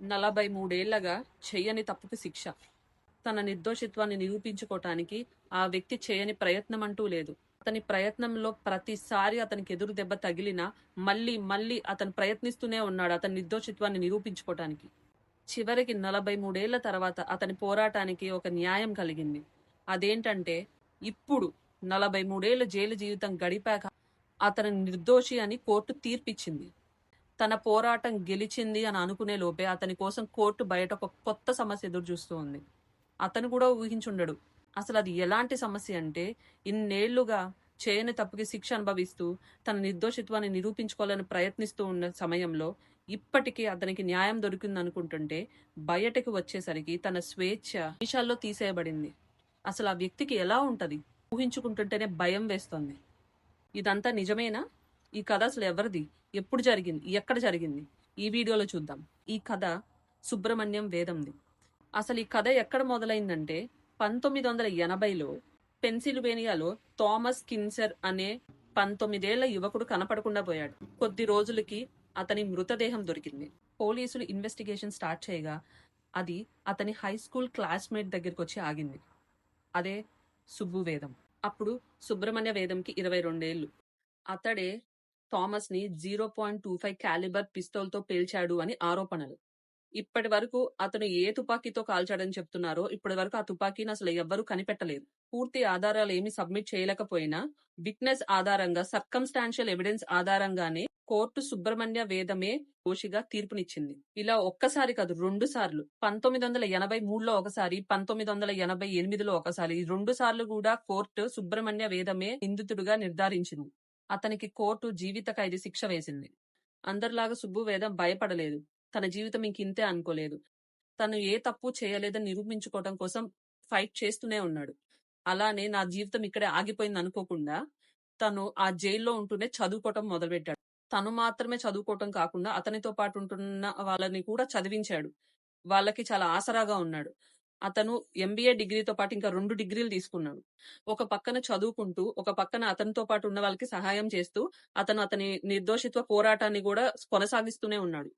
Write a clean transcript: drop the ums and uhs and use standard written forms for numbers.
43 ఏళ్లగా చెయ్యని తప్పుకి శిక్ష. తన నిర్దోషిత్వాన్ని నిరూపించుకోటానికి ఆ వ్యక్తి చేయని ప్రయత్నం అంటూ లేదు. అతని ప్రయత్నంలో ప్రతిసారి అతనికి ఎదురు దెబ్బ తగిలినా మళ్ళీ మళ్ళీ అతను ప్రయత్నిస్తూనే ఉన్నాడు అతని నిర్దోషిత్వాన్ని నిరూపించుకోటానికి. చివరికి 43 ఏళ్ల తర్వాత అతని పోరాటానికి ఒక న్యాయం కలిగింది. అదేంటంటే ఇప్పుడు 43 ఏళ్ల జైలు జీవితం గడిపాక అతను నిర్దోషి అని కోర్టు తీర్పిచ్చింది. తన పోరాటం గెలిచింది అని అనుకునే లోపే అతని కోసం కోర్టు బయట ఒక కొత్త సమస్య ఎదురు చూస్తూ ఉంది. అతను కూడా ఊహించుండడు. అసలు అది ఎలాంటి సమస్య అంటే, ఇన్నేళ్లుగా చేయని తప్పుకి శిక్ష అనుభవిస్తూ తన నిర్దోషిత్వాన్ని నిరూపించుకోవాలని ప్రయత్నిస్తూ ఉన్న సమయంలో ఇప్పటికీ అతనికి న్యాయం దొరికిందనుకుంటుంటే బయటకు వచ్చేసరికి తన స్వేచ్ఛ నిమిషాల్లో తీసేయబడింది. అసలు ఆ వ్యక్తికి ఎలా ఉంటది? ఊహించుకుంటుంటేనే భయం వేస్తోంది. ఇదంతా నిజమేనా? ఈ కథ అసలు ఎవరిది? ఎప్పుడు జరిగింది? ఎక్కడ జరిగింది? ఈ వీడియోలో చూద్దాం. ఈ కథ సుబ్రహ్మణ్యం వేదంది. అసలు ఈ కథ ఎక్కడ మొదలైందంటే 1980లో పెన్సిల్వేనియాలో థామస్ కిన్సర్ అనే 19 ఏళ్ల యువకుడు కనపడకుండా పోయాడు. కొద్ది రోజులకి అతని మృతదేహం దొరికింది. పోలీసులు ఇన్వెస్టిగేషన్ స్టార్ట్ చేయగా అది అతని హై స్కూల్ క్లాస్మేట్ దగ్గరికి వచ్చి ఆగింది. అదే సుబ్బు వేదం. అప్పుడు సుబ్రహ్మణ్య వేదంకి 22 ఏళ్లు. అతడే థామస్ ని 0.25 క్యాలిబర్ పిస్తోల్ తో పేల్చాడు అని ఆరోపణలు. ఇప్పటి వరకు అతను ఏ తుపాకీతో కాల్చాడని చెప్తున్నారో ఇప్పటి వరకు ఆ తుపాకీని అసలు ఎవ్వరూ కనిపెట్టలేదు. పూర్తి ఆధారాలు ఏమి సబ్మిట్ చేయలేకపోయినా విట్నెస్ ఆధారంగా, సర్కమ్స్టాన్షియల్ ఎవిడెన్స్ ఆధారంగానే కోర్టు సుబ్రహ్మణ్య వేదమే దోషిగా తీర్పునిచ్చింది. ఇలా ఒక్కసారి కాదు, 2 సార్లు. 1983లో ఒకసారి, 1988లో ఒకసారి, 2 సార్లు కూడా కోర్టు సుబ్రహ్మణ్య వేదమే నిందితుడిగా నిర్ధారించింది. అతనికి కోర్టు జీవిత ఖైదు శిక్ష వేసింది. అందరిలాగా సుబ్బు వేదం భయపడలేదు. తన జీవితం ఇంకింతే అనుకోలేదు. తను ఏ తప్పు చేయలేదని నిరూపించుకోవడం కోసం ఫైట్ చేస్తూనే ఉన్నాడు. అలానే నా జీవితం ఇక్కడే ఆగిపోయింది అనుకోకుండా తను ఆ జైల్లో ఉంటూనే చదువుకోవటం మొదలుపెట్టాడు. తను మాత్రమే చదువుకోవటం కాకుండా అతనితో పాటు ఉంటున్న వాళ్ళని కూడా చదివించాడు. వాళ్ళకి చాలా ఆసరాగా ఉన్నాడు. అతను MBA డిగ్రీతో పాటు ఇంకా 2 డిగ్రీలు తీసుకున్నాడు. ఒక పక్కన చదువుకుంటూ, ఒక పక్కన అతనితో పాటు ఉన్న వాళ్ళకి సహాయం చేస్తూ అతని నిర్దోషిత్వ పోరాటాన్ని కూడా కొనసాగిస్తూనే ఉన్నాడు.